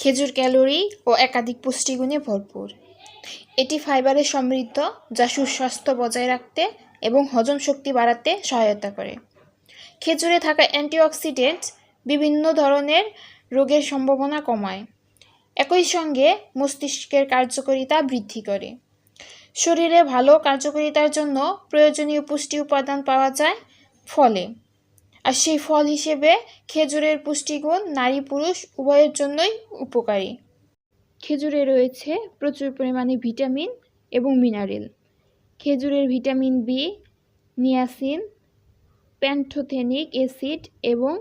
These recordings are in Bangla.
খেজুর ক্যালোরি ও একাধিক পুষ্টিগুণে ভরপুর। এটি ফাইবারে সমৃদ্ধ, যা সুস্বাস্থ্য বজায় রাখতে এবং হজম শক্তি বাড়াতে সহায়তা করে। খেজুরে থাকা অ্যান্টিঅক্সিডেন্টস বিভিন্ন ধরনের রোগের সম্ভাবনা কমায়, একই সঙ্গে মস্তিষ্কের কার্যকারিতা বৃদ্ধি করে। শরীরে ভালো কার্যকারিতার জন্য প্রয়োজনীয় পুষ্টি উপাদান পাওয়া যায় ফলে, আর সেই ফল হিসেবে খেজুরের পুষ্টিগুণ নারী পুরুষ উভয়ের জন্যই উপকারী। খেজুরে রয়েছে প্রচুর পরিমাণে ভিটামিন এবং মিনারেল। খেজুরের vitamin B, niacin, pantothenic acid এবং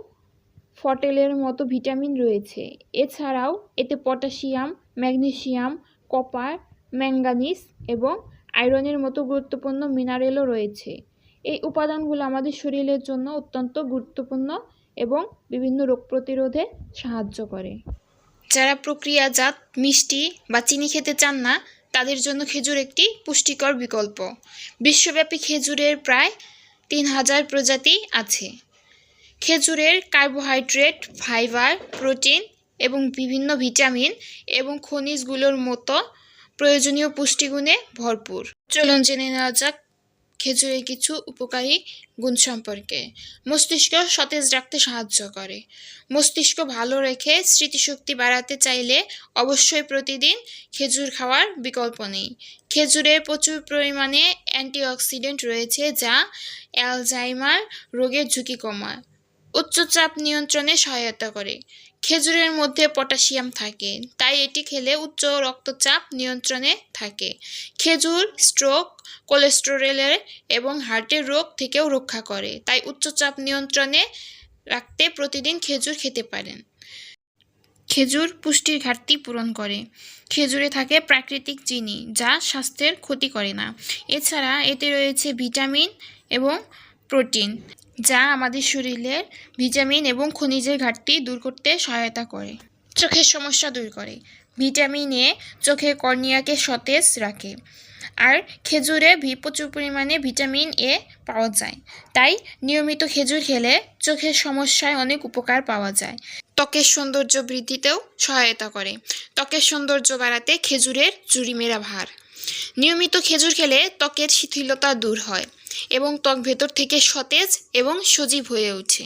ফটেলের মতো ভিটামিন রয়েছে। এছাড়াও এতে পটাশিয়াম, ম্যাগনেসিয়াম, কপার, ম্যাঙ্গানিজ এবং আয়রনের মতো গুরুত্বপূর্ণ মিনারেলও রয়েছে। এই উপাদানগুলো আমাদের শরীরের জন্য অত্যন্ত গুরুত্বপূর্ণ এবং বিভিন্ন রোগ প্রতিরোধে সাহায্য করে। যারা প্রক্রিয়াজাত মিষ্টি বা চিনি খেতে চান না, তাদের জন্য খেজুর একটি পুষ্টিকর বিকল্প। বিশ্বব্যাপী খেজুরের প্রায় 3000 প্রজাতি আছে। খেজুরের কার্বোহাইড্রেট, ফাইবার, প্রোটিন এবং বিভিন্ন ভিটামিন এবং খনিজগুলোর মতো প্রয়োজনীয় পুষ্টিগুণে ভরপুর। চলুন জেনে নেওয়া যাক খেজুরের কিছু উপকারী গুণ সম্পর্কে। মস্তিষ্ক সতেজ রাখতে সাহায্য করে। মস্তিষ্ক ভালো রেখে স্মৃতিশক্তি বাড়াতে চাইলে অবশ্যই প্রতিদিন খেজুর খাওয়ার বিকল্প নেই। খেজুরে প্রচুর পরিমাণে অ্যান্টিঅক্সিডেন্ট রয়েছে, যা অ্যালজাইমার রোগের ঝুঁকি কমায়। উচ্চ চাপ নিয়ন্ত্রণে সহায়তা করে। খেজুরের মধ্যে পটাশিয়াম থাকে, তাই এটি খেলে উচ্চ রক্তচাপ নিয়ন্ত্রণে থাকে। খেজুর স্ট্রোক, কোলেস্টেরলের এবং হার্টের রোগ থেকেও রক্ষা করে, তাই উচ্চ চাপ নিয়ন্ত্রণে রাখতে প্রতিদিন খেজুর খেতে পারেন। খেজুর পুষ্টির ঘাটতি পূরণ করে। খেজুরে থাকে প্রাকৃতিক চিনি, যা স্বাস্থ্যের ক্ষতি করে না। এছাড়া এতে রয়েছে ভিটামিন এবং প্রোটিন, যা আমাদের শরীরের ভিটামিন এবং খনিজের ঘাটতি দূর করতে সহায়তা করে। চোখের সমস্যা দূর করে। ভিটামিন এ চোখের কর্নিয়াকে সতেজ রাখে। আর খেজুরে প্রচুর পরিমাণে ভিটামিন এ পাওয়া যায়, তাই নিয়মিত খেজুর খেলে চোখের সমস্যায় অনেক উপকার পাওয়া যায়। ত্বকের সৌন্দর্য বৃদ্ধিতেও সহায়তা করে। ত্বকের সৌন্দর্য বাড়াতে খেজুরের জুড়িমেরা ভার। নিয়মিত খেজুর খেলে ত্বকের শিথিলতা দূর হয় এবং ত্বক ভেতর থেকে সতেজ এবং সজীব হয়ে ওঠে।